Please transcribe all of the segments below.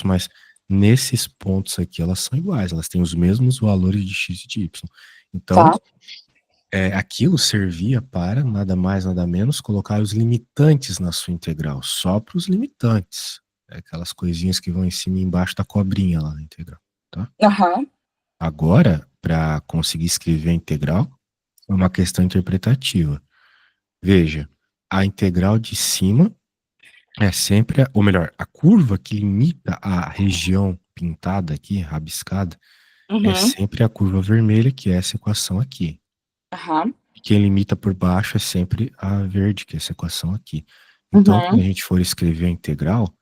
mas nesses pontos aqui elas são iguais, elas têm os mesmos valores de x e de y. Então, Tá. aquilo servia para nada mais, nada menos colocar os limitantes na sua integral, só para os limitantes. Aquelas coisinhas que vão em cima e embaixo da cobrinha lá na integral, tá? Aham. Agora, para conseguir escrever a integral, é uma questão interpretativa. Veja, a integral de cima é sempre, ou melhor, a curva que limita a região pintada aqui, rabiscada, é Uhum. sempre a curva vermelha, que é essa equação aqui. Aham. E quem limita por baixo é sempre a verde, que é essa equação aqui. Então, quando Uhum. a gente for escrever a integral,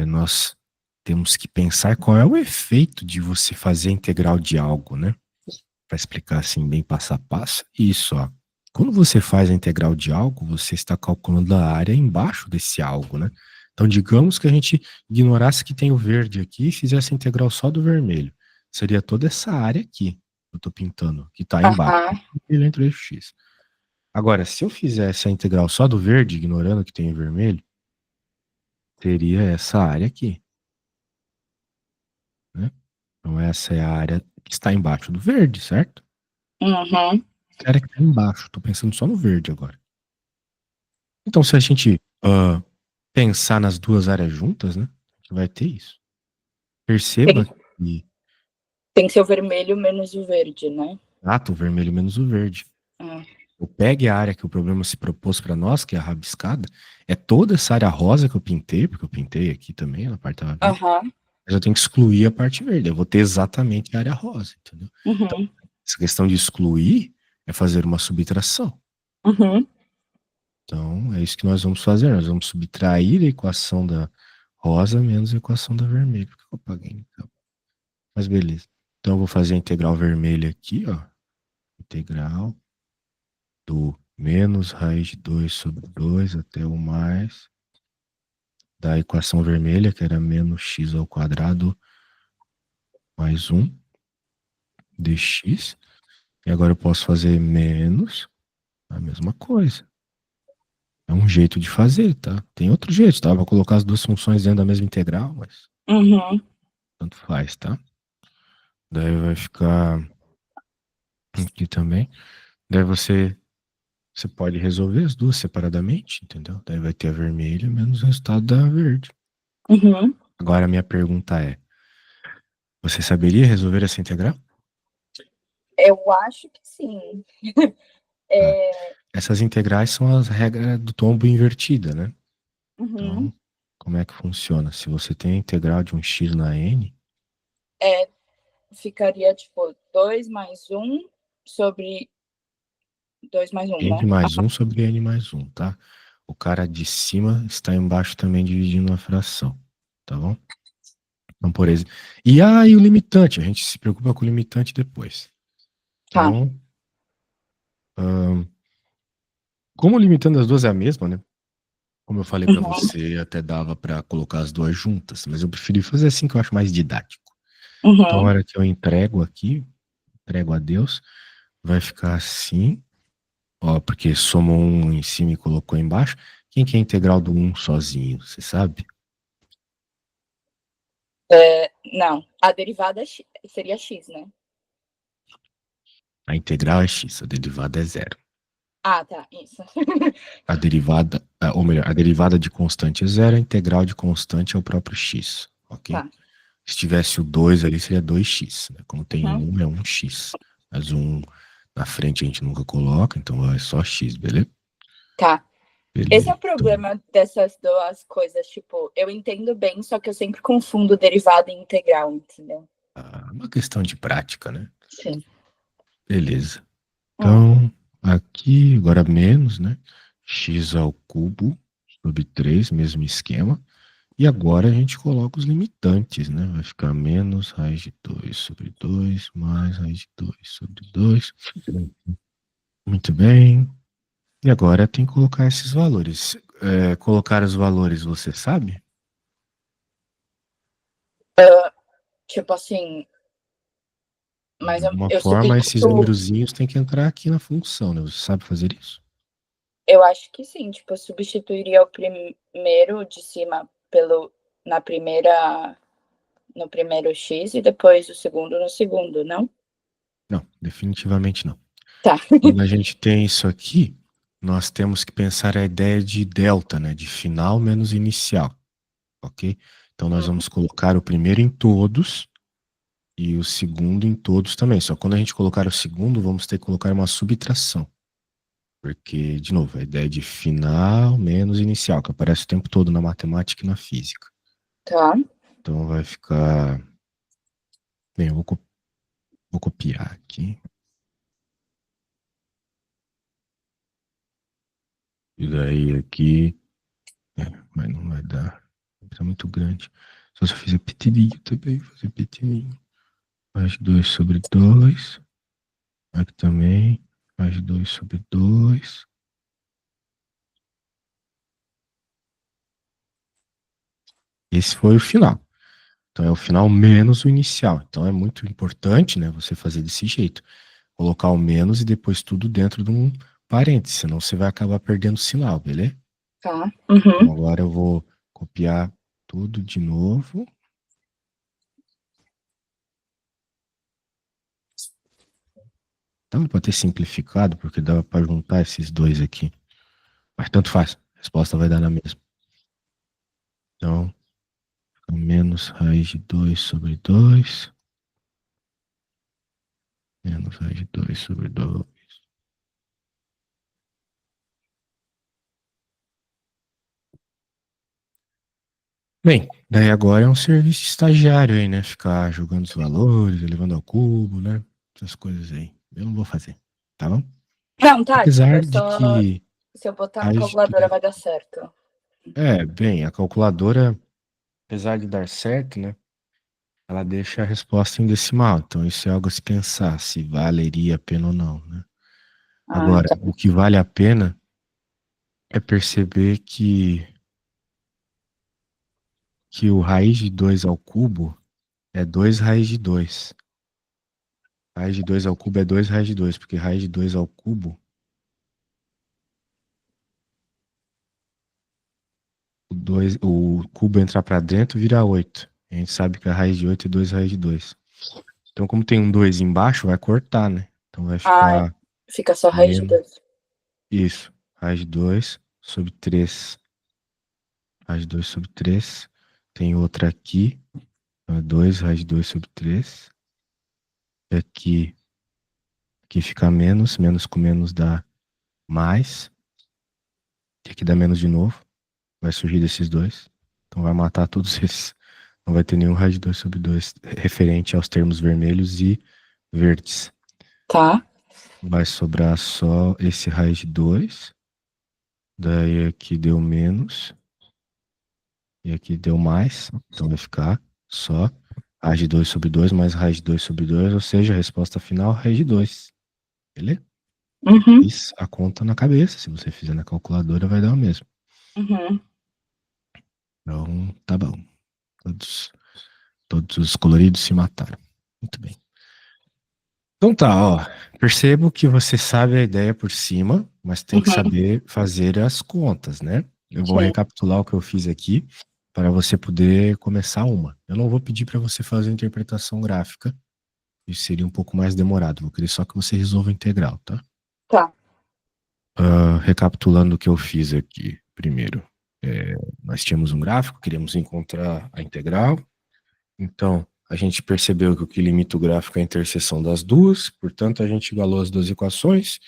nós temos que pensar qual é o efeito de você fazer a integral de algo, né? Para explicar assim, bem passo a passo. Isso, ó. Quando você faz a integral de algo, você está calculando a área embaixo desse algo, né? Então, digamos que a gente ignorasse que tem o verde aqui e fizesse a integral só do vermelho. Seria toda essa área aqui que eu estou pintando, que está embaixo. Aham. Ele entre eixo x. Agora, se eu fizesse a integral só do verde, ignorando que tem o vermelho, teria essa área aqui, né? Então, essa é a área que está embaixo do verde, certo? Uhum. Essa área que está embaixo. Estou pensando só no verde agora. Então, se a gente pensar nas duas áreas juntas, né? A gente vai ter isso. Perceba Tem, que tem que ser o vermelho menos o verde, né? o vermelho menos o verde. Ah. Eu pegue a área que o problema se propôs para nós, que é a rabiscada, é toda essa área rosa que eu pintei, porque eu pintei aqui também, na parte da verde, Aham. mas eu tenho que excluir a parte verde. Eu vou ter exatamente a área rosa, entendeu? Então, Uhum. essa questão de excluir é fazer uma subtração. Uhum. Então, é isso que nós vamos fazer. Nós vamos subtrair a equação da rosa menos a equação da vermelha. Por que eu apaguei? Então? Mas beleza. Então, eu vou fazer a integral vermelha aqui, ó. Integral do menos raiz de 2 sobre 2 até o mais da equação vermelha, que era menos x ao quadrado mais 1 dx. E agora eu posso fazer menos a mesma coisa. É um jeito de fazer, tá? Tem outro jeito, tá? Vou colocar as duas funções dentro da mesma integral, mas Uhum. tanto faz, tá? Daí vai ficar aqui também. Daí você pode resolver as duas separadamente, entendeu? Daí vai ter a vermelha menos o resultado da verde. Uhum. Agora a minha pergunta é: você saberia resolver essa integral? Eu acho que sim. Tá. É, Essas integrais são as regras do tombo invertida, né? uhum. Então, como é que funciona? Se você tem a integral de um x na n, É, ficaria tipo 2 mais um sobre 2 mais um, n né? mais um sobre n mais um, tá? O cara de cima está embaixo também dividindo a fração, tá bom? Então, por exemplo. E aí o limitante, a gente se preocupa com o limitante depois. Tá. Então, como o limitante das duas é a mesma, né? Como eu falei para Uhum. você, até dava para colocar as duas juntas, mas eu preferi fazer assim que eu acho mais didático. Então, a Uhum. hora que eu entrego aqui, entrego a Deus, vai ficar assim, ó, porque somou um em cima e colocou embaixo. Quem que é a integral do um sozinho, você sabe? Não, a derivada seria x, né? A integral é x, a derivada é zero. Ah, tá, isso. A derivada, ou melhor, a derivada de constante é zero, a integral de constante é o próprio x, ok? Tá. Se tivesse o 2 ali, seria 2x, né? Como tem Uhum. um, é 1x. Mas um na frente a gente nunca coloca, então é só x, beleza? Tá. Esse é Beleza. o Então, problema dessas duas coisas, tipo, eu entendo bem, só que eu sempre confundo derivada e integral, entendeu? uma questão de prática, né? Sim. Beleza. Hum. Então, aqui, agora menos, né? X ao cubo sobre 3, mesmo esquema. E agora a gente coloca os limitantes, né? Vai ficar menos raiz de 2 sobre 2 mais raiz de 2 sobre 2. Muito bem. E agora tem que colocar esses valores. Colocar os valores, você sabe? Tipo assim, De mas alguma eu forma, esses substituo. númerozinhos têm que entrar aqui na função, né? Você sabe fazer isso? Eu acho que sim, tipo, eu substituiria o primeiro de cima pelo na primeira, no primeiro x e depois o segundo no segundo, não? Não, definitivamente não. Tá. Quando a gente tem isso aqui, nós temos que pensar a ideia de delta, né? De final menos inicial, ok? Então nós vamos colocar o primeiro em todos e o segundo em todos também. Só que quando a gente colocar o segundo, vamos ter que colocar uma subtração. Porque, de novo, a ideia de final menos inicial, que aparece o tempo todo na matemática e na física. Tá. Então vai ficar. Bem, eu vou copiar aqui. E daí aqui. Mas não vai dar. Tá muito grande. Só se eu fizer pequenininho também. Fazer pequenininho. Mais 2 sobre 2. Aqui também. Mais 2 sobre 2. Esse foi o final. Então é o final menos o inicial. Então é muito importante, né, você fazer desse jeito. Colocar o menos e depois tudo dentro de um parênteses, senão você vai acabar perdendo o sinal, beleza? Tá. Então agora eu vou copiar tudo de novo. Dava para ter simplificado, porque dava para juntar esses dois aqui. Mas tanto faz, a resposta vai dar na mesma. Então, menos raiz de 2 sobre 2. Menos raiz de 2 sobre 2. Bem, daí agora é um serviço estagiário aí, né? Ficar jogando os valores, elevando ao cubo, né? Essas coisas aí. Eu não vou fazer, tá bom? Não, tá, tipo, Apesar é de só que se eu botar na raiz de calculadora 2. vai dar certo. Bem, a calculadora, apesar de dar certo, né? Ela deixa a resposta em decimal. Então, isso é algo a se pensar, se valeria a pena ou não, né? Ah, Agora, tá. o que vale a pena é perceber que o raiz de 2 ao cubo é 2 raiz de 2. Raiz de 2 ao cubo é 2 raiz de 2, porque raiz de 2 ao cubo, o cubo entrar para dentro vira 8. A gente sabe que a raiz de 8 é 2 raiz de 2. Então, como tem um 2 embaixo, vai cortar, né? Então vai Ah, ficar fica só raiz de menos 2. isso. Raiz de 2 sobre 3. Raiz de 2 sobre 3. Tem outra aqui. 2 raiz de 2 sobre 3. Aqui fica menos. Menos com menos dá mais. E aqui dá menos de novo. Vai surgir desses dois. Então vai matar todos esses. Não vai ter nenhum raiz de 2 sobre 2 referente aos termos vermelhos e verdes. Tá. Vai sobrar só esse raiz de 2. Daí aqui deu menos. E aqui deu mais. Então vai ficar só raiz de 2 sobre 2 mais raiz de 2 sobre 2. Ou seja, a resposta final, raiz de 2. Beleza? Uhum. Fiz a conta na cabeça. Se você fizer na calculadora, vai dar o mesmo. Uhum. Então, tá bom. Todos os coloridos se mataram. Muito bem. Então tá, ó. Percebo que você sabe a ideia por cima, mas tem que Uhum. saber fazer as contas, né? Eu vou Sim. recapitular o que eu fiz aqui para você poder começar uma. Eu não vou pedir para você fazer a interpretação gráfica, isso seria um pouco mais demorado. Vou querer só que você resolva a integral, tá? Tá. Recapitulando o que eu fiz aqui. Primeiro, nós tínhamos um gráfico, queríamos encontrar a integral. Então, a gente percebeu que o que limita o gráfico é a interseção das duas, portanto, a gente igualou as duas equações,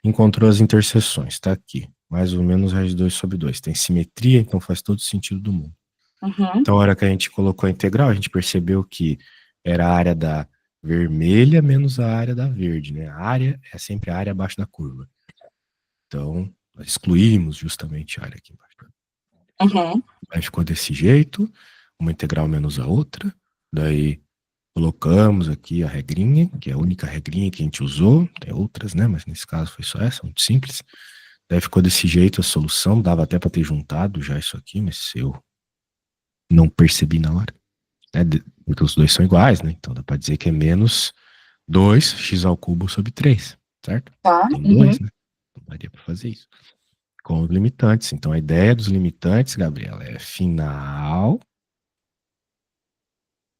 encontrou as interseções, está aqui. Mais ou menos raiz de 2 sobre 2. Tem simetria, então faz todo sentido do mundo. Uhum. Então, a hora que a gente colocou a integral, a gente percebeu que era a área da vermelha menos a área da verde, né? A área é sempre a área abaixo da curva. Então, nós excluímos justamente a área aqui embaixo. Uhum. Aí ficou desse jeito, uma integral menos a outra. Daí colocamos aqui a regrinha, que é a única regrinha que a gente usou. Tem outras, né? Mas nesse caso foi só essa, muito simples. Daí ficou desse jeito a solução. Dava até para ter juntado já isso aqui, mas eu não percebi na hora. Né? Porque os dois são iguais, né? Então dá para dizer que é menos 2x ao cubo sobre 3, certo? Tá. Tem Uhum. 2, né? Não daria para fazer isso. Com os limitantes. Então a ideia dos limitantes, Gabriela, é final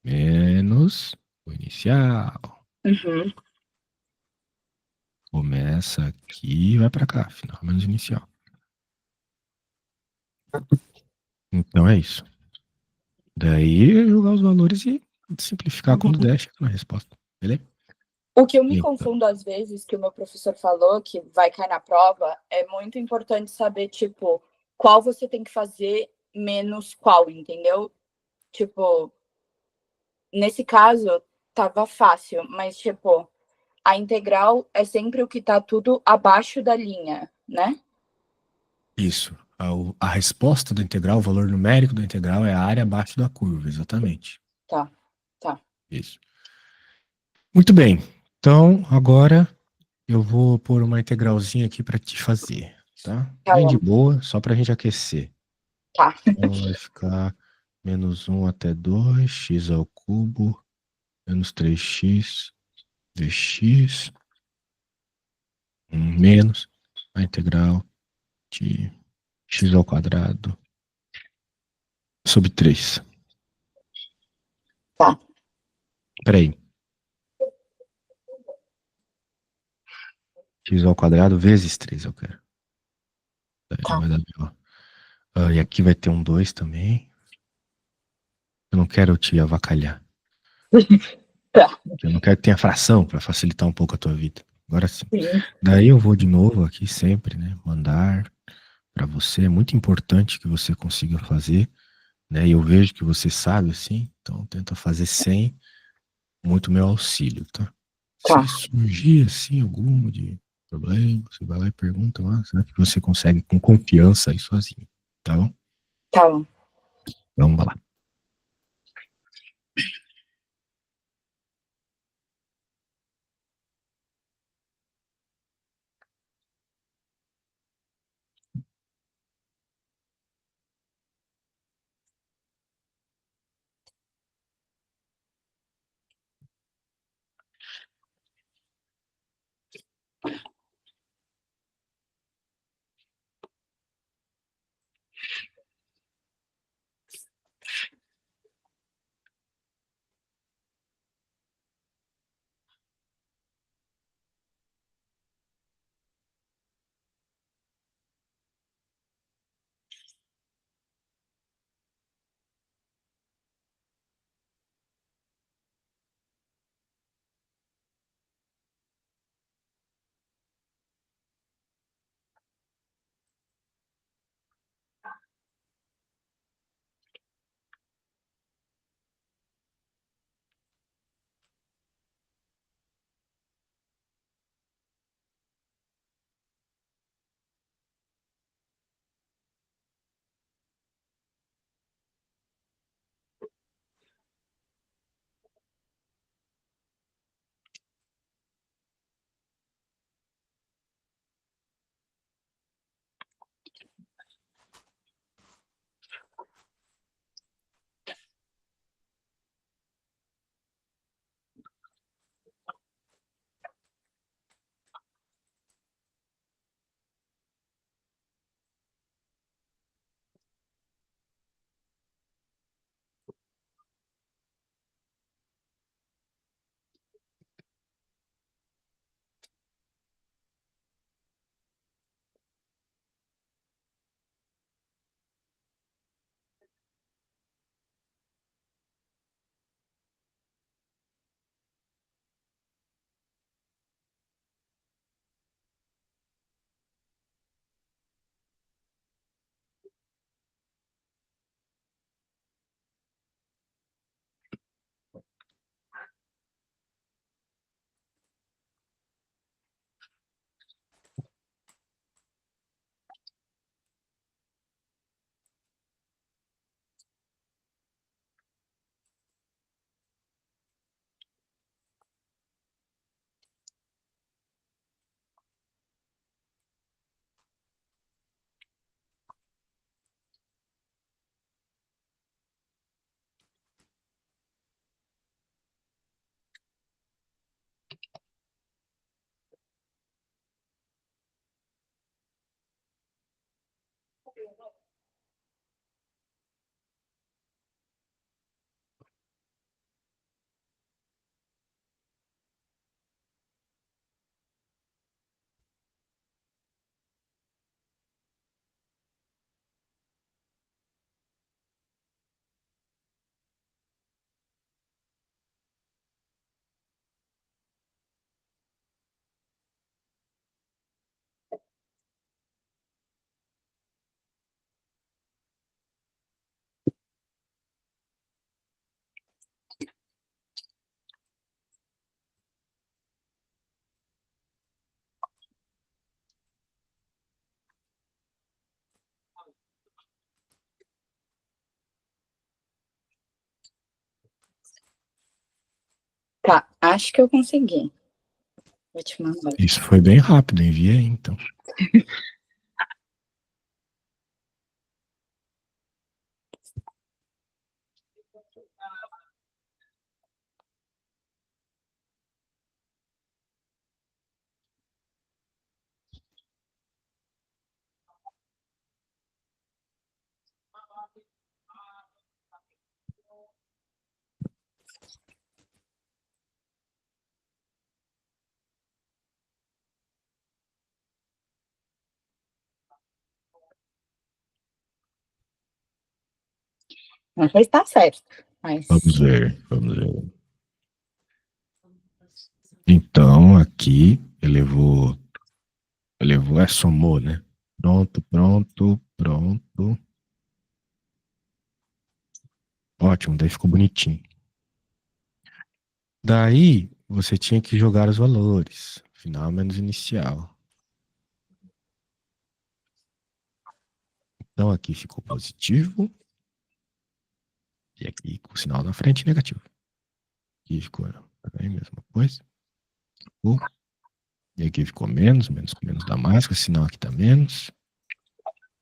menos o inicial. Uhum. Começa aqui e vai para cá, final menos inicial. Então é isso. Daí jogar os valores e simplificar quando Uhum. der, chega na resposta. Beleza? O que eu me Então, confundo às vezes, que o meu professor falou que vai cair na prova, é muito importante saber, tipo, qual você tem que fazer menos qual, entendeu? Tipo, nesse caso, tava fácil, mas, tipo, a integral é sempre o que tá tudo abaixo da linha, né? isso. A resposta do integral, o valor numérico do integral é a área abaixo da curva, exatamente. Tá, tá. Isso. Muito bem. Então, agora eu vou pôr uma integralzinha aqui para te fazer, tá? Tá Bem de bom. boa, só para a gente aquecer. Tá. Então, vai ficar menos um até 2 x ao cubo, menos 3x dx, menos a integral de x ao quadrado sobre 3. Tá, Peraí, x ao quadrado vezes 3 eu quero. Daí não tá. vai dar B.O. E aqui vai ter um 2 também. Eu não quero te avacalhar. Tá. Eu não quero que tenha fração para facilitar um pouco a tua vida. Agora sim. Sim. Daí eu vou de novo aqui sempre, né? Mandar para você. É muito importante que você consiga fazer, né? E eu vejo que você sabe assim, então tenta fazer sem muito meu auxílio, tá? Tá, Se surgir assim algum de problema, você vai lá e pergunta lá, será que você consegue com confiança aí sozinho, tá bom? tá bom. Vamos lá. acho que eu consegui. Vou te mandar. Isso foi bem rápido, envia aí, então. Não sei se tá certo, mas... Vamos ver, vamos ver. Então, aqui, elevou, somou, né? Pronto, pronto, pronto. Ótimo, daí ficou bonitinho. Daí, você tinha que jogar os valores. Final menos inicial. Então, aqui ficou positivo. E aqui com o sinal na frente, negativo. Aqui ficou também a mesma coisa. E aqui ficou menos, menos com menos da máscara. Sinal aqui tá menos.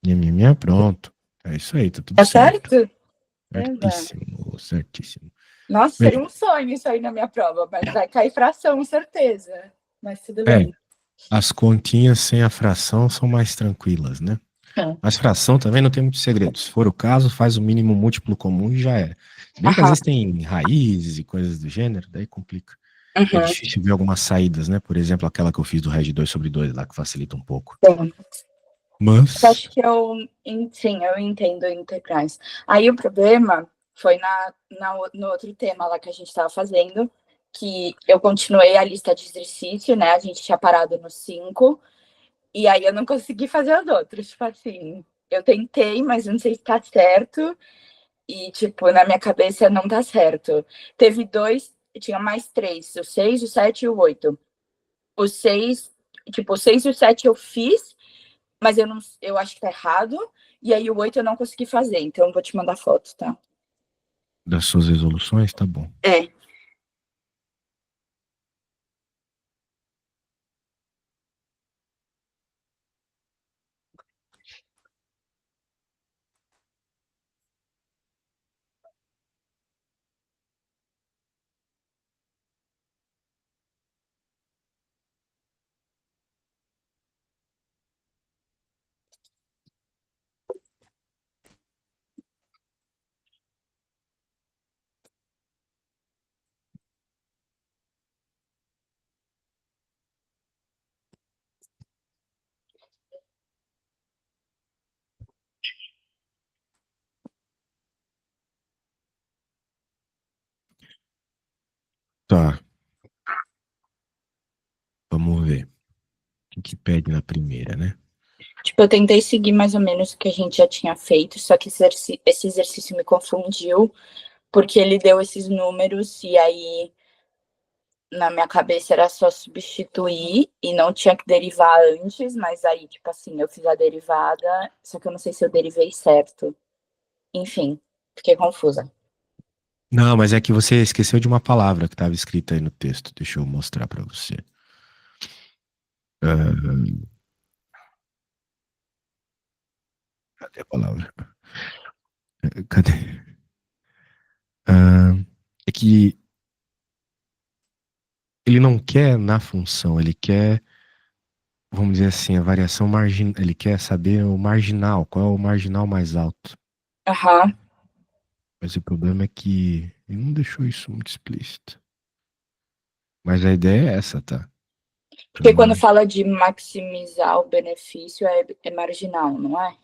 Minha, pronto. É isso aí, tá tudo Tá certo. certo? Certíssimo, certíssimo. Nossa, Bem, seria um sonho isso aí na minha prova, mas vai cair fração, certeza. Mas tudo bem. as continhas sem a fração são mais tranquilas, né? Mas fração também não tem muito segredo. Se for o caso, faz o mínimo múltiplo comum e já era. Se bem que às vezes tem raízes e coisas do gênero, daí complica. É difícil ver algumas saídas, né? Por exemplo, aquela que eu fiz do Reg 2 sobre 2 lá, que facilita um pouco. Sim. Mas... Eu acho que sim, eu entendo integrais. Aí o problema foi no outro tema lá que a gente estava fazendo, que eu continuei a lista de exercício, né? A gente tinha parado no 5, e aí eu não consegui fazer os outros. Tipo assim, eu tentei, mas não sei se tá certo. E, tipo, na minha cabeça não tá certo. Teve 2, tinha mais 3, o 6, o 7 e o 8. O 6, tipo, o 6 e o 7 eu fiz, mas eu acho que tá errado. E aí o 8 eu não consegui fazer, então eu vou te mandar foto, tá? Das suas resoluções, tá bom. É. Tá. Vamos ver. O que pede na primeira, né? Tipo, eu tentei seguir mais ou menos o que a gente já tinha feito, só que esse exercício me confundiu, porque ele deu esses números e aí na minha cabeça era só substituir e não tinha que derivar antes, mas aí, tipo assim, eu fiz a derivada, só que eu não sei se eu derivei certo. Enfim, fiquei confusa. Não, mas é que você esqueceu de uma palavra que estava escrita aí no texto. Deixa eu mostrar para você. Cadê a palavra? Cadê? É que ele não quer na função, ele quer, vamos dizer assim, a variação marginal. Ele quer saber o marginal, qual é o marginal mais alto. Aham. Mas o problema é que ele não deixou isso muito explícito. Mas a ideia é essa, tá? Porque quando fala de maximizar o benefício é marginal, não é?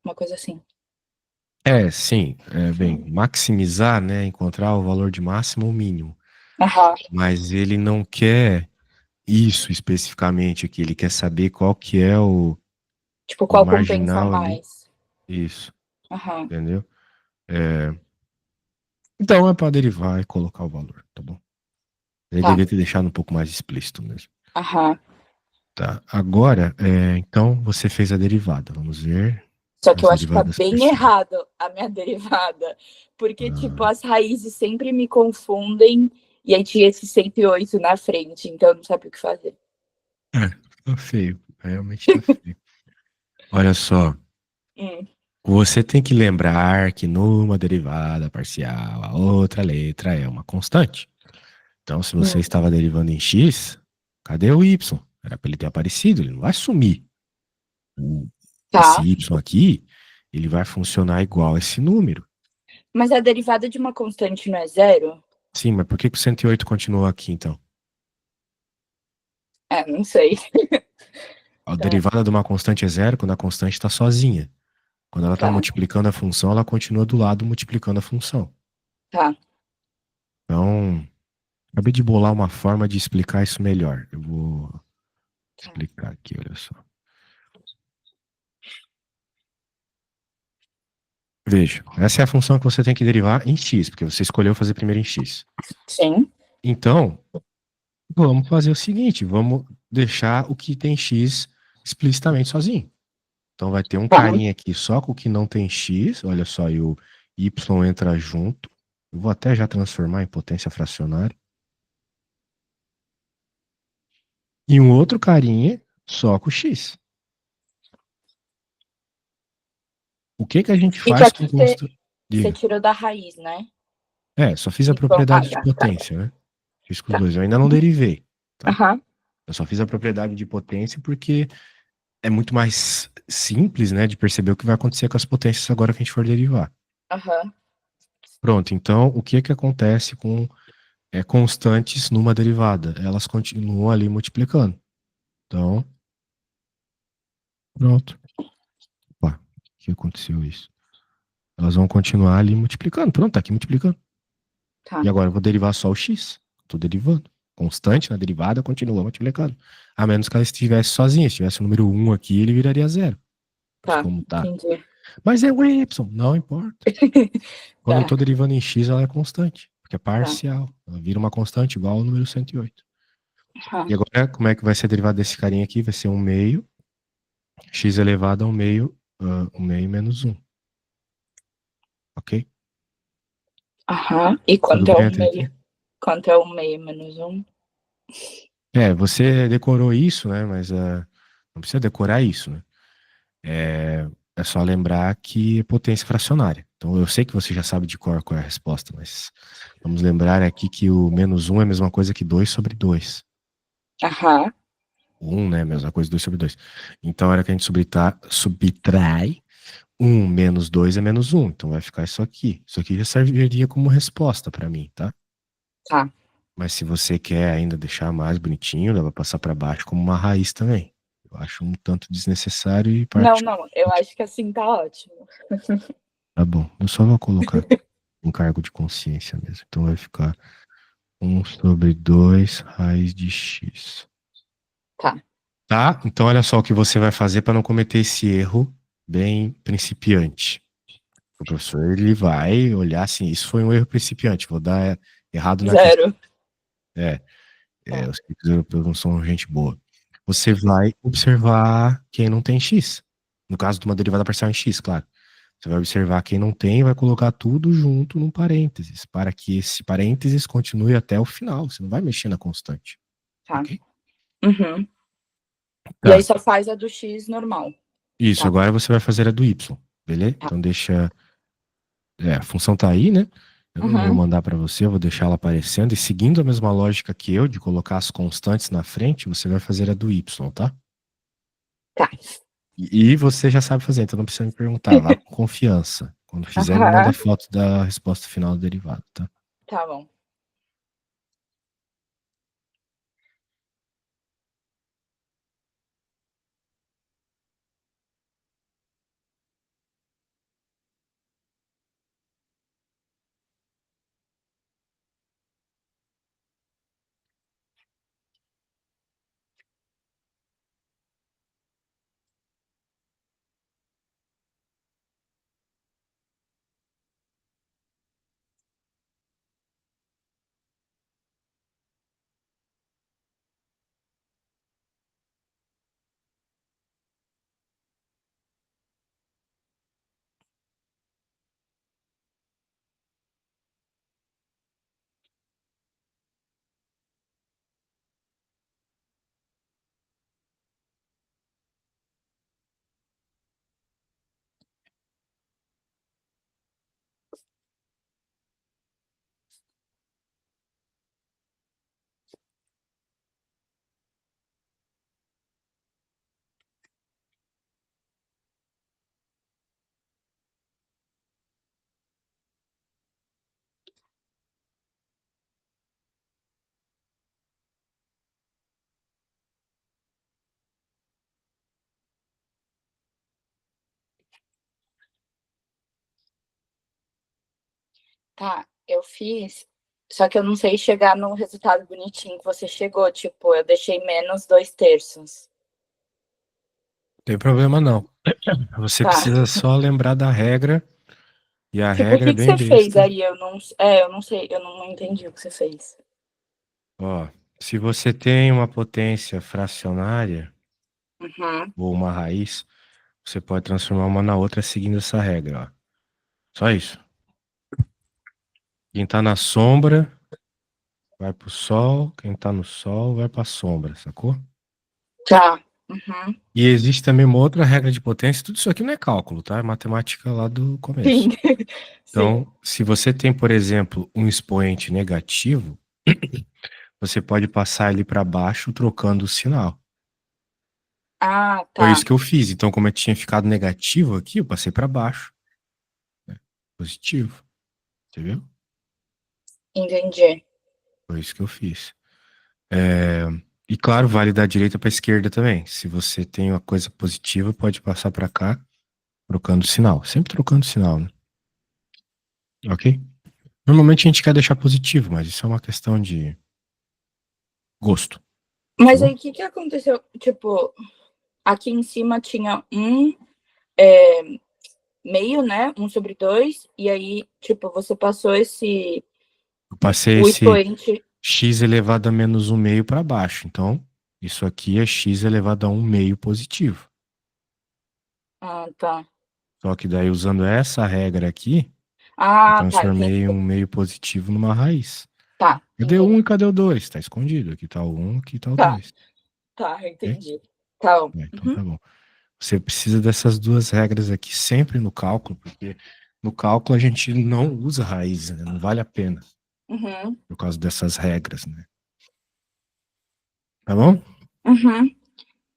Uma coisa assim. É, sim. Bem, maximizar, né? Encontrar o valor de máximo ou mínimo. Aham. Mas ele não quer isso especificamente aqui. Ele quer saber qual que é Tipo, o qual compensa marginal ali. mais? Isso, Aham. entendeu? Então é para derivar e colocar o valor, tá bom? Ele Tá. devia ter deixado um pouco mais explícito mesmo. Aham. Tá. Agora, então você fez a derivada. Vamos ver Só que as eu acho que tá derivadas bem parciais. errado a minha derivada. Porque, tipo, Ah, as raízes sempre me confundem E aí tinha esse 108 na frente, então eu não sabia o que fazer. É, tá feio. Realmente tá feio. Olha só. Hum, Você tem que lembrar que numa derivada parcial, a outra letra é uma constante. Então, se você hum, estava derivando em x, cadê o y? Era para ele ter aparecido, ele não vai sumir. O- Esse tá. y aqui, ele vai funcionar igual a esse número. Mas a derivada de uma constante não é zero? Sim, mas por que que o 108 continuou aqui, então? É, não sei. A Tá, derivada de uma constante é zero quando a constante está sozinha. Quando ela está tá, multiplicando a função, ela continua do lado multiplicando a função. tá, Então, acabei de bolar uma forma de explicar isso melhor. Eu vou tá. explicar aqui, olha só. Veja, essa é a função que você tem que derivar em x, porque você escolheu fazer primeiro em x. Sim. Então, vamos fazer o seguinte, vamos deixar o que tem x explicitamente sozinho. Então vai ter um Tá. carinha aqui só com o que não tem x, olha só, e o y entra junto. Eu vou até já transformar em potência fracionária. E um outro carinha só com x. O que que a gente E que faz aqui com você, constante? você Diga. tirou da raiz, né? É, só fiz a Então, ah, propriedade de tá, tá, potência, né? Fiz com os tá. dois. Eu ainda não Uhum. derivei, tá? Aham, Eu só fiz a propriedade de potência porque é muito mais simples, né, de perceber o que vai acontecer com as potências agora que a gente for derivar. aham, Pronto, então o que que acontece com constantes numa derivada? Elas continuam ali multiplicando. Então, pronto. Opa, o que aconteceu isso? Elas vão continuar ali multiplicando. Pronto, tá aqui multiplicando. tá, E agora eu vou derivar só o x. Estou derivando. Constante na derivada continua multiplicando. A menos que ela estivesse sozinha. Se tivesse o número um aqui, ele viraria zero. Mas tá. como tá? Entendi. Mas é o y, não importa. Quando eu Tá, estou derivando em x, ela é constante, porque é tá. parcial. Ela vira uma constante igual ao número 108. Aham, E agora, como é que vai ser derivado desse carinha aqui? Vai ser um meio, x elevado ao meio, um meio menos um. Ok? aham. E Tudo quanto é bem um até meio? aqui? Quanto é um meio menos um? Você decorou isso, né? Mas não precisa decorar isso, né? É só lembrar que é potência fracionária. Então, eu sei que você já sabe de cor qual é a resposta, mas vamos lembrar aqui que o menos um é a mesma coisa que 2 sobre 2. Aham, Um, né? Mesma coisa, 2 sobre 2. Então, a hora que a gente subtrai, um menos 2 é menos um. Então, vai ficar isso aqui. Isso aqui já serviria como resposta para mim, tá? tá. Mas se você quer ainda deixar mais bonitinho, dá pra passar para baixo como uma raiz também. Eu acho um tanto desnecessário e Não, parte. não, eu acho que assim tá ótimo. Tá bom, eu só vou colocar um cargo de consciência mesmo. Então vai ficar um sobre 2 raiz de x. Tá, Tá? Então olha só o que você vai fazer para não cometer esse erro bem principiante. O professor ele vai olhar assim, isso foi um erro principiante, vou dar errado na questão. zero. É, Tá, os críticos europeus não são gente boa. Você vai observar quem não tem x. No caso de uma derivada parcial em x, claro. Você vai observar quem não tem e vai colocar tudo junto num parênteses, para que esse parênteses continue até o final. Você não vai mexer na constante, tá. ok? Uhum. E aí Tá. só faz a do X normal. Isso, Tá, agora você vai fazer a do y, beleza? tá. Então deixa. A função tá aí, né? Eu não vou Uhum. mandar para você, eu vou deixar ela aparecendo. E seguindo a mesma lógica que eu, de colocar as constantes na frente, você vai fazer a do y, tá? Tá. E você já sabe fazer, então não precisa me perguntar. Vá com confiança. Quando fizer, me manda Aham. foto da resposta final do derivado, tá? Tá bom. Tá, eu fiz, só que eu não sei chegar no resultado bonitinho que você chegou. Tipo, eu deixei menos 2/3. Não tem problema não. Você Tá. precisa só lembrar da regra, e a Tipo, o regra é que que bem você fez besta. aí? Eu não sei, eu não entendi o que você fez. Ó, se você tem uma potência fracionária Uhum. ou uma raiz, você pode transformar uma na outra seguindo essa regra, ó. Só isso. Quem tá na sombra vai pro sol, quem tá no sol vai pra sombra, sacou? Tá. Uhum. E existe também uma outra regra de potência. Tudo isso aqui não é cálculo, tá? É matemática lá do começo. Sim. Sim. Então, se você tem, por exemplo, um expoente negativo, você pode passar ele para baixo trocando o sinal. Ah, Foi tá. isso que eu fiz. Então, como eu tinha ficado negativo aqui, eu passei para baixo, né? Positivo, entendeu? Entendi. Foi isso que eu fiz. É, E claro, vale da direita para esquerda também. Se você tem uma coisa positiva, pode passar para cá trocando o sinal. Sempre trocando o sinal, né? Ok? Normalmente a gente quer deixar positivo, mas isso é uma questão de gosto, Mas sacou? aí, o que que aconteceu? Tipo, aqui em cima tinha é, meio, né? 1/2. E aí, tipo, você passou Eu passei o esse expoente. x elevado a menos um meio para baixo. Então, isso aqui é x elevado a um meio positivo. Ah, tá. Só que daí, usando essa regra aqui, eu Ah, tá, transformei entendi. um meio positivo numa raiz. Tá, Cadê o 1 entendi. e cadê o 2? Tá escondido. Aqui tá o 1, aqui tá o Tá, 2. tá, Ok? entendi. Tá bom. Então Uhum, tá bom. Você precisa dessas duas regras aqui sempre no cálculo, porque no cálculo a gente não usa raiz, né? Não vale a pena uhum, por causa dessas regras, né? Tá bom? uhum.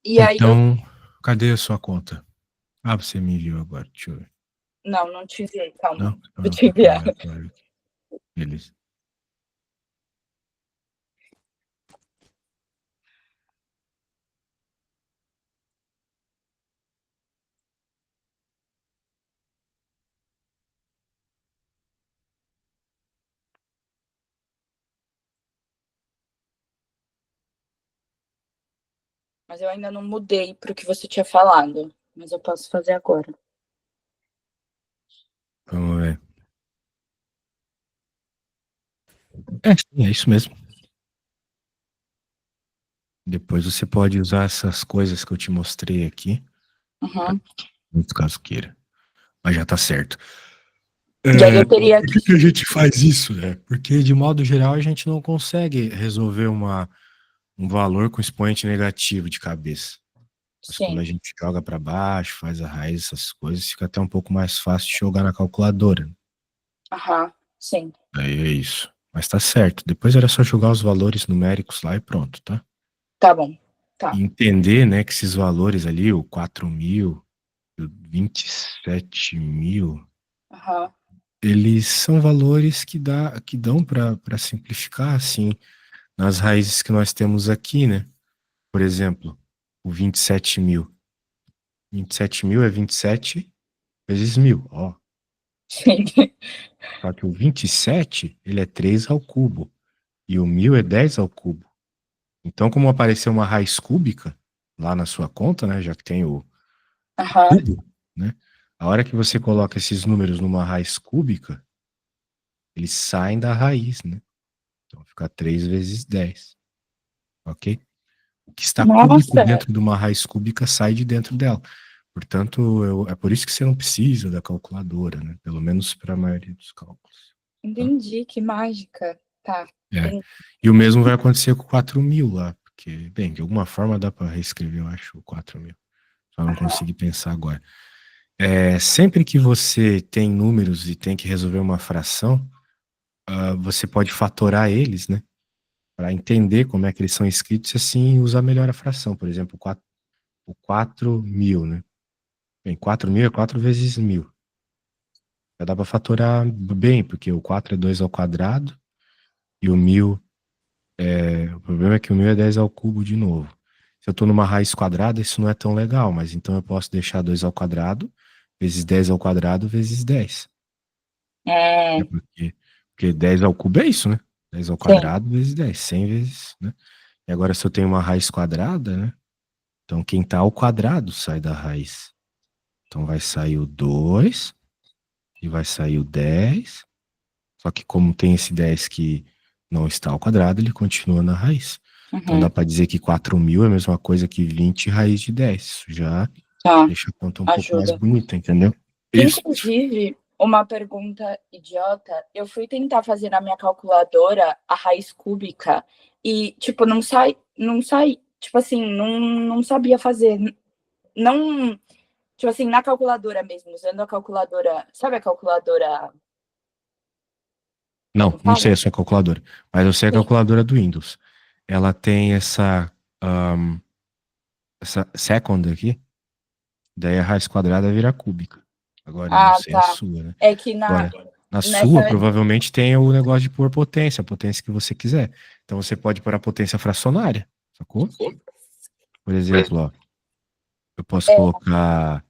E aí eu. Então, cadê a sua conta? Ah, você me enviou agora. Deixa eu ver. Não, não te enviei, calma. Não? Vou Ah, te tá aqui enviar. aleatório. Beleza. Mas eu ainda não mudei pro que você tinha falado. Mas eu posso fazer agora. Vamos ver. Sim, é isso mesmo. Depois você pode usar essas coisas que eu te mostrei aqui, Uhum. muito caso queira. Mas já tá certo. E aí eu Por teria que que. que a gente faz isso, né? Porque, de modo geral, a gente não consegue resolver um valor com expoente negativo de cabeça. Mas quando a Sim. gente joga para baixo, faz a raiz, essas coisas, fica até um pouco mais fácil de jogar na calculadora. Aham. Sim. Aí é isso. Mas tá certo. Depois era só jogar os valores numéricos lá e pronto, tá? Tá bom. E Tá. entender, né, que esses valores ali, o 4.000, o 27.000, Aham. eles são valores que dão para simplificar, assim, nas raízes que nós temos aqui, né? Por exemplo, o 27.000. 27.000 é 27 vezes 1.000, ó. Sim. Só que o 27, ele é 3 ao cubo. E o 1.000 é 10 ao cubo. Então, como apareceu uma raiz cúbica lá na sua conta, né? Já que tem o Aham. cubo, né? A hora que você coloca esses números numa raiz cúbica, eles saem da raiz, né? Então fica 3 vezes 10, ok? O que está cúbico Nossa, dentro de uma raiz cúbica sai de dentro dela. Portanto, é por isso que você não precisa da calculadora, né? Pelo menos para a maioria dos cálculos. Tá? entendi, que mágica. Tá. É. E o mesmo vai acontecer com o 4.000 lá, porque, bem, de alguma forma dá para reescrever, eu acho, o 4.000. Só não Aham. consegui pensar agora. Sempre que você tem números e tem que resolver uma fração, você pode fatorar eles, né? Para entender como é que eles são escritos e assim usar melhor a fração. Por exemplo, o 4.000, né? Bem, 4.000 é 4 vezes 1.000. Já dá para fatorar bem, porque o 4 é 2 ao quadrado e o 1.000, o problema é que o 1.000 é 10 ao cubo de novo. Se eu estou numa raiz quadrada, isso não é tão legal, mas então eu posso deixar 2 ao quadrado vezes 10 ao quadrado vezes 10. É É, porque, Porque 10 ao cubo é isso, né? 10 ao Sim. quadrado vezes 10, 100 vezes, né? E agora se eu tenho uma raiz quadrada, né? Então quem tá ao quadrado sai da raiz. Então vai sair o 2 e vai sair o 10. Só que como tem esse 10 que não está ao quadrado, ele continua na raiz. Então dá Uhum. para dizer que 4.000 é a mesma coisa que 20 raiz de 10. Isso já Tá, deixa a conta um pouco mais ajuda. bonita, entendeu? Isso. Inclusive, uma pergunta idiota, eu fui tentar fazer na minha calculadora a raiz cúbica e, tipo, não sai, tipo assim, não sabia fazer. Não, tipo assim, na calculadora mesmo, usando a calculadora, sabe a calculadora, Não, como não sei fala? a sua calculadora, mas eu sei a Sim. calculadora do Windows. Ela tem essa second aqui, daí a raiz quadrada vira cúbica. Agora eu não Ah, sei a tá. sua, né? É que Agora, na sua, nessa, provavelmente tem o negócio de pôr potência, a potência que você quiser. Então você pode pôr a potência fracionária, sacou? Por exemplo, ó, eu posso é, colocar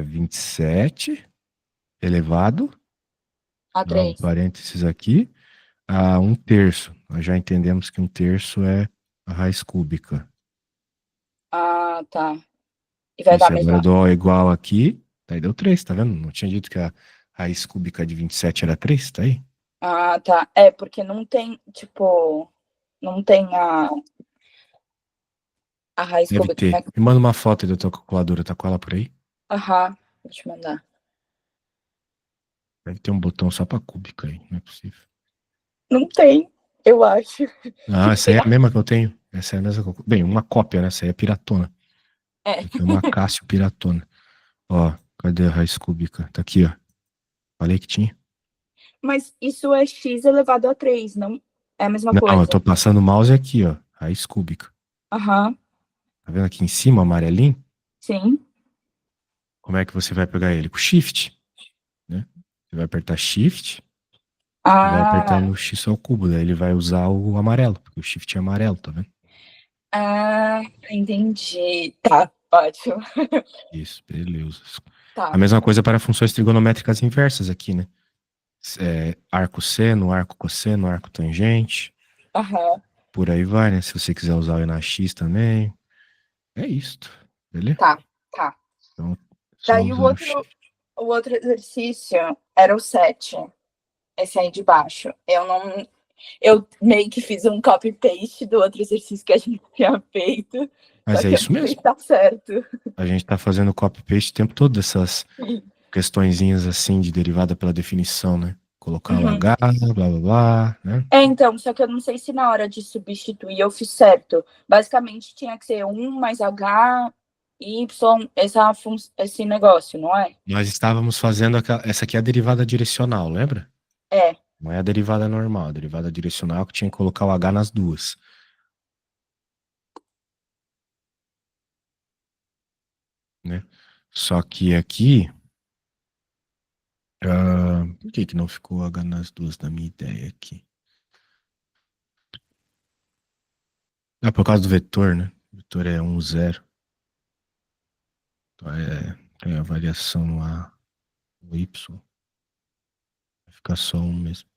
27 elevado, a dar um 3. parênteses aqui, a 1/3. Nós já entendemos que 1/3 é a raiz cúbica. Ah, tá. E vai Isso, dar a agora eu mesma. dou igual aqui, daí deu 3, tá vendo? Não tinha dito que a raiz cúbica de 27 era 3, tá aí? Ah, tá. É, porque não tem, tipo, não tem a raiz Deve cúbica, ter. né? Me manda uma foto aí da tua calculadora, tá com ela por aí? Aham, vou te mandar. Deve ter um botão só pra cúbica aí, não é possível. Não tem, eu acho. Ah, Tipo, essa tem. aí é a mesma que eu tenho. Essa é a mesma. Bem, uma cópia, né? Essa aí é piratona. É. Essa é uma Cássio piratona. Ó, cadê a raiz cúbica? Tá aqui, ó. Falei que tinha. Mas isso é x elevado a 3, não é a mesma Não, eu coisa. tô passando o mouse aqui, ó. Raiz cúbica. Aham, Tá vendo aqui em cima, amarelinho? sim. Como é que você vai pegar ele? Com Shift, né? Você vai apertar Shift e vai Ah, apertando o X ao cubo. Daí ele vai usar o amarelo, porque o Shift é amarelo, tá vendo? entendi. Tá, ótimo. Isso, beleza. A Tá. mesma coisa para funções trigonométricas inversas aqui, né? Arco seno, arco cosseno, arco tangente. Aham, Por aí vai, né? Se você quiser usar o NX também. É isto, beleza? tá, tá. Então, só Daí usar o Shift. o outro exercício era o 7, esse aí de baixo. Eu não. Eu meio que fiz um copy-paste do outro exercício que a gente tinha feito, só Mas é que eu não isso sei mesmo. se tá certo. A gente tá fazendo copy-paste o tempo todo dessas questõezinhas assim de derivada pela definição, né? Colocar o Uhum. H, blá blá blá, né? É, então, só que eu não sei se na hora de substituir eu fiz certo. Basicamente tinha que ser 1 mais H, Y, esse negócio, não é? Nós estávamos fazendo essa aqui é a derivada direcional, lembra? É, Não é a derivada normal, a derivada direcional que tinha que colocar o H nas duas, né? Só que aqui, por que que não ficou o H nas duas na minha ideia aqui? Ah, por causa do vetor, né? O vetor é 1, 0. Então tem a variação no A, no Y. Vai ficar só 1 mesmo.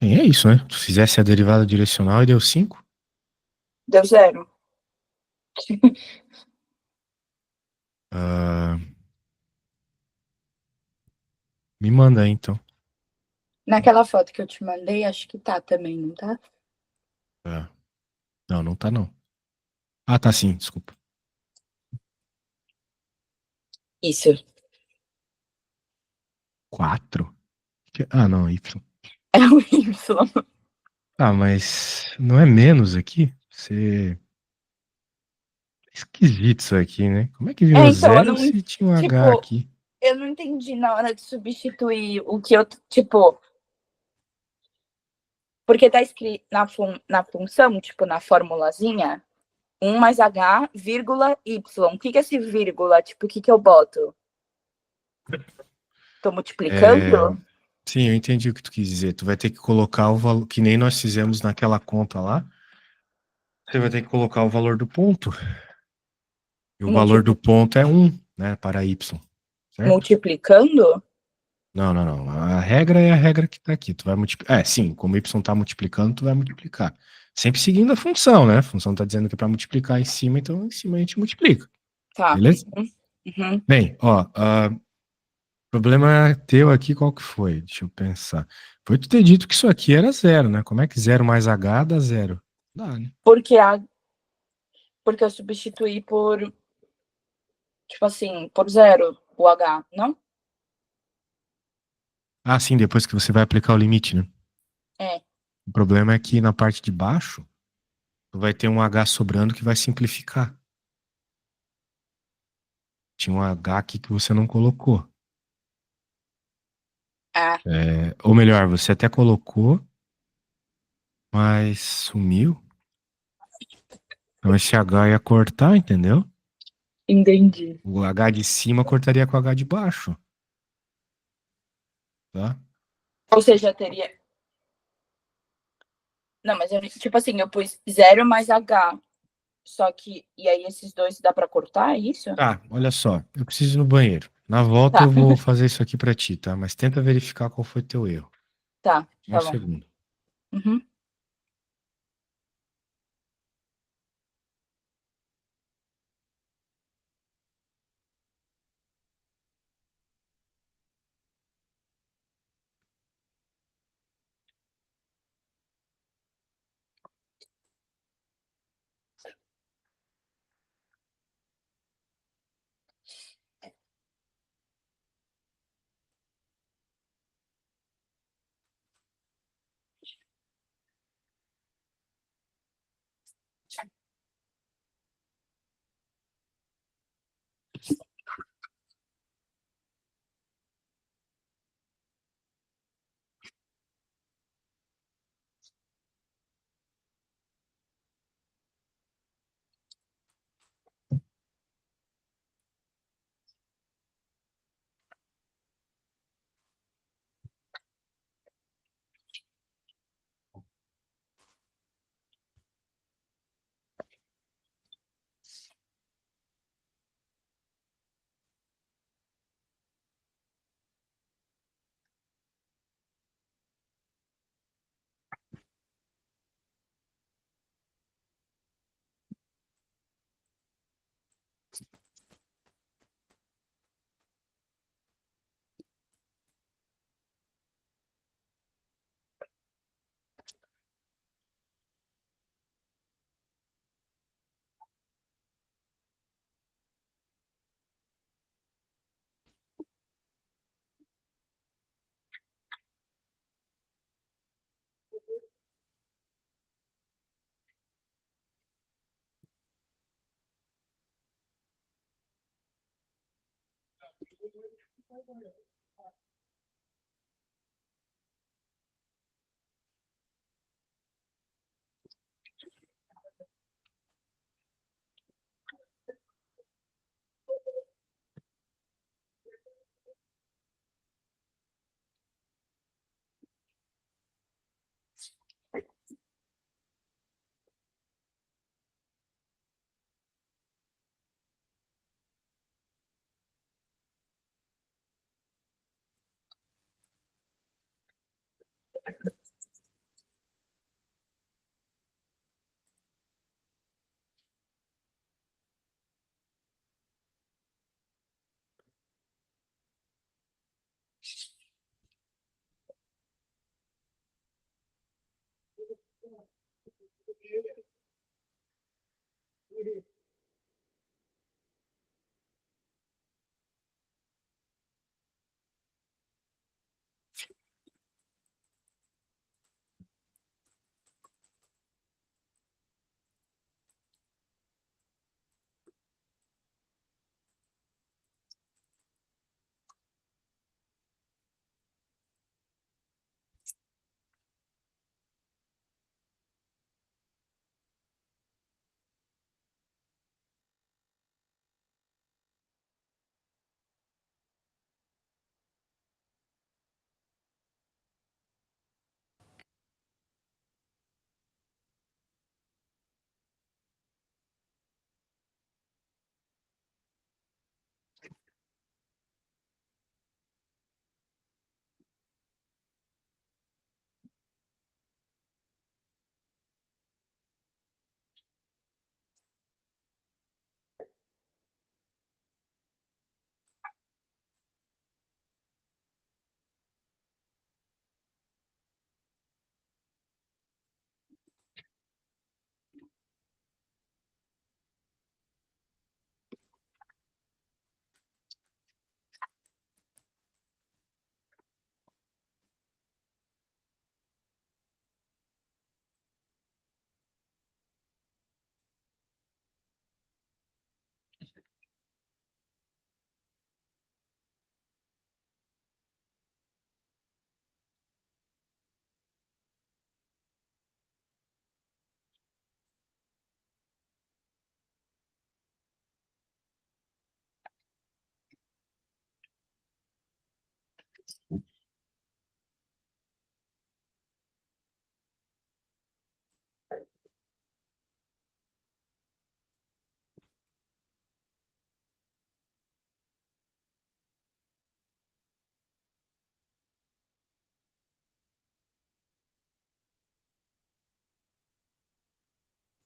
Bem, é isso, né? Se fizesse a derivada direcional e deu 5. deu zero. Me manda aí, então. Naquela foto que eu te mandei, acho que tá também, não tá? Ah, não, não tá não. Ah, tá sim, desculpa. Isso. 4? Ah, não, Y. É o Y. Ah, mas não é menos aqui? Você... Esquisito isso aqui, né? Como é que É, virou então, eu zero não. se tinha um H Tipo, aqui? eu não entendi na hora de substituir o que eu. Tipo, porque tá escrito na função, tipo, na formulazinha, 1 mais H, vírgula, Y. O que é esse vírgula? Tipo, o que eu boto? Tô É, multiplicando? sim, eu entendi o que tu quis dizer. Tu vai ter que colocar o valor, que nem nós fizemos naquela conta lá. Você vai ter que colocar o valor do ponto. E o valor do Multipli- ponto é 1, né, para Y, certo? multiplicando? Não, não, não. A regra é a regra que tá aqui. Tu vai multiplicar. É, sim, como y tá multiplicando, tu vai multiplicar. Sempre seguindo a função, né? A função tá dizendo que é pra multiplicar em cima, então em cima a gente multiplica. Tá. Beleza? Uhum. Uhum. Bem, ó, problema teu aqui, qual que foi? Deixa eu pensar. Foi tu ter dito que isso aqui era zero, né? Como é que zero mais h dá zero? Dá, né? Porque, porque eu substituí por, tipo assim, por zero o H, não? Ah, sim, depois que você vai aplicar o limite, né? É. O problema é que na parte de baixo, tu vai ter um h sobrando que vai simplificar. Tinha um h aqui que você não colocou. Ah, Ou melhor, você até colocou, mas sumiu. Então esse H ia cortar, entendeu? entendi. O H de cima cortaria com o H de baixo, tá? Ou seja, teria. Não, mas eu, tipo assim, eu pus zero mais H. Só que. E aí esses dois dá pra cortar, é isso? Tá, olha só, eu preciso ir no banheiro. Na volta Tá, eu vou fazer isso aqui pra ti, tá? Mas tenta verificar qual foi teu erro. tá, Um tá bom. segundo. Uhum.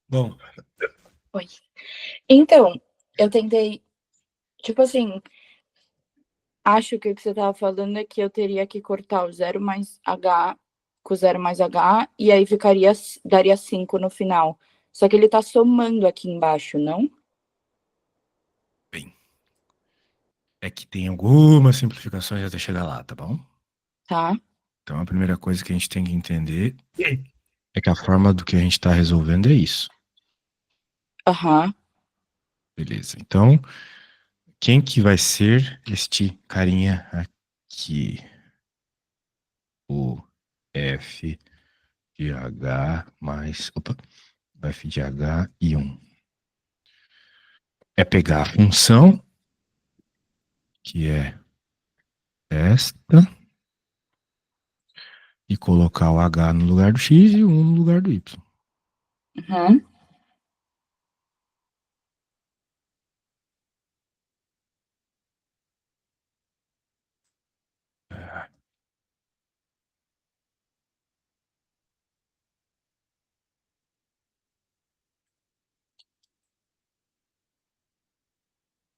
Bom, Oi. Então, eu tentei, tipo assim, acho que o que você estava falando é que eu teria que cortar o zero mais H com zero mais H, e aí ficaria, daria 5 no final. Só que ele tá somando aqui embaixo, não? bem, é que tem algumas simplificações até chegar lá, tá bom? Tá? Então a primeira coisa que a gente tem que entender é que a forma do que a gente está resolvendo é isso. Aham. Beleza. Então, quem que vai ser este carinha aqui? O f de h mais, opa, o f de h e 1. É pegar a função, que é esta, e colocar o h no lugar do x e o 1 no lugar do y. Uhum.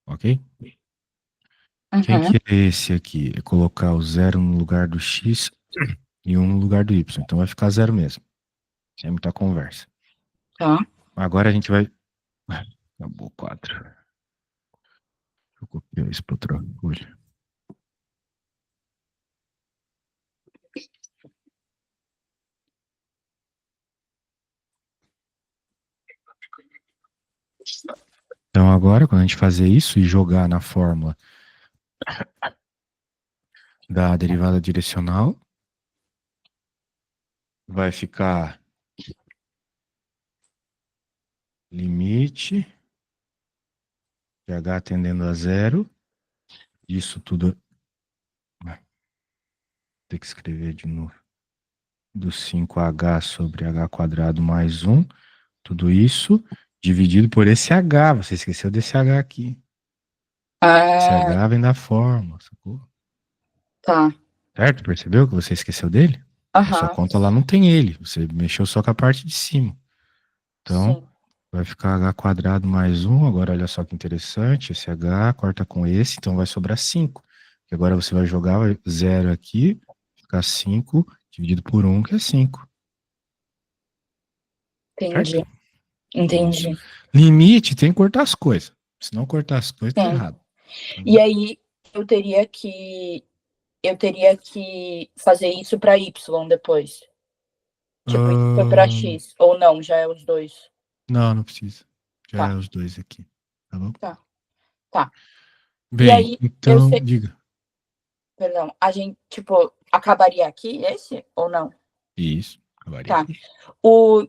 Ok? Quem Uhum. que é esse aqui? É colocar o 0 no lugar do x e 1 no lugar do y. Então vai ficar 0 mesmo. Sem muita conversa. Tá. Agora a gente vai. Acabou 4. Eu copiei isso para outra folha. Então agora, quando a gente fazer isso e jogar na fórmula da derivada direcional, vai ficar limite de h tendendo a zero. Isso tudo. Tem que escrever de novo. Do 5h sobre h quadrado mais 1. Tudo isso dividido por esse h. Você esqueceu desse h aqui. Esse Ah, h vem da fórmula, sacou? tá. Certo? Percebeu que você esqueceu dele? A sua Aham. conta lá não tem ele. Você mexeu só com a parte de cima. Então, Sim. vai ficar h quadrado mais 1. Agora, olha só que interessante. Esse h corta com esse, então vai sobrar 5. E agora você vai jogar 0 aqui, ficar 5 dividido por 1, que é 5. Certo? Entendi. Isso. Entendi. Limite tem que cortar as coisas. Se não cortar as coisas, tá Sim. errado. Tá E bom? aí eu teria que fazer isso para Y depois. Tipo, isso foi para Ahn, X ou não, já é os dois. não, não precisa. Já é Tá. os dois aqui. Tá bom? Tá. Tá. E Bem, aí eu então, sei, diga. perdão, a gente, tipo, acabaria aqui esse ou não? Isso, acabaria Tá. aqui. O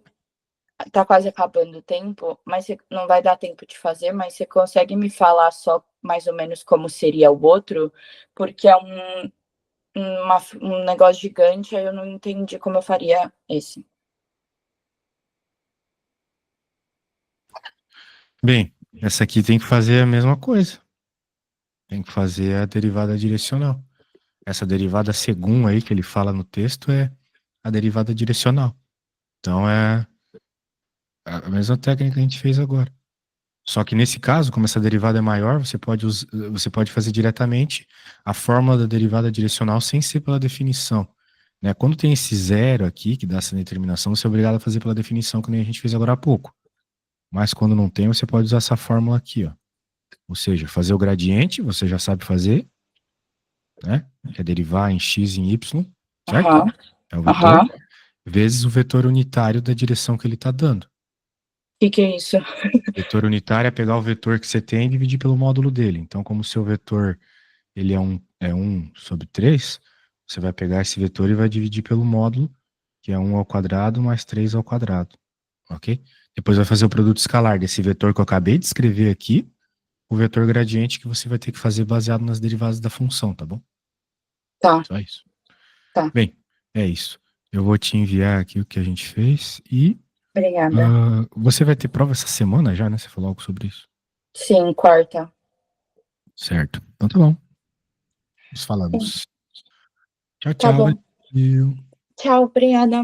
Tá quase acabando o tempo, mas não vai dar tempo de fazer, mas você consegue me falar só mais ou menos como seria o outro? Porque é um negócio gigante, aí eu não entendi como eu faria esse. Bem, essa aqui tem que fazer a mesma coisa. Tem que fazer a derivada direcional. Essa derivada segunda aí que ele fala no texto é a derivada direcional. Então é a mesma técnica que a gente fez agora. Só que nesse caso, como essa derivada é maior, você pode fazer diretamente a fórmula da derivada direcional sem ser pela definição. Né? Quando tem esse zero aqui, que dá essa determinação, você é obrigado a fazer pela definição, que nem a gente fez agora há pouco. Mas quando não tem, você pode usar essa fórmula aqui, ó. Ou seja, fazer o gradiente, você já sabe fazer, né? Que é derivar em x e em y, certo? Aham, É o vetor, aham. O vezes o vetor unitário da direção que ele está dando. que é isso? Vetor unitário é pegar o vetor que você tem e dividir pelo módulo dele. Então, como o seu vetor ele é 1 sobre 3, você vai pegar esse vetor e vai dividir pelo módulo, que é 1 ao quadrado mais 3 ao quadrado. Ok? Depois vai fazer o produto escalar desse vetor que eu acabei de escrever aqui, o vetor gradiente que você vai ter que fazer baseado nas derivadas da função, tá bom? Tá, Só isso. tá. Bem, é isso. Eu vou te enviar aqui o que a gente fez e Obrigada. você vai ter prova essa semana já, né? Você falou algo sobre isso. Sim, quarta. Certo. Então tá bom. Nos Sim, falamos. Tchau, tá tchau. bom. Valeu. Tchau, obrigada.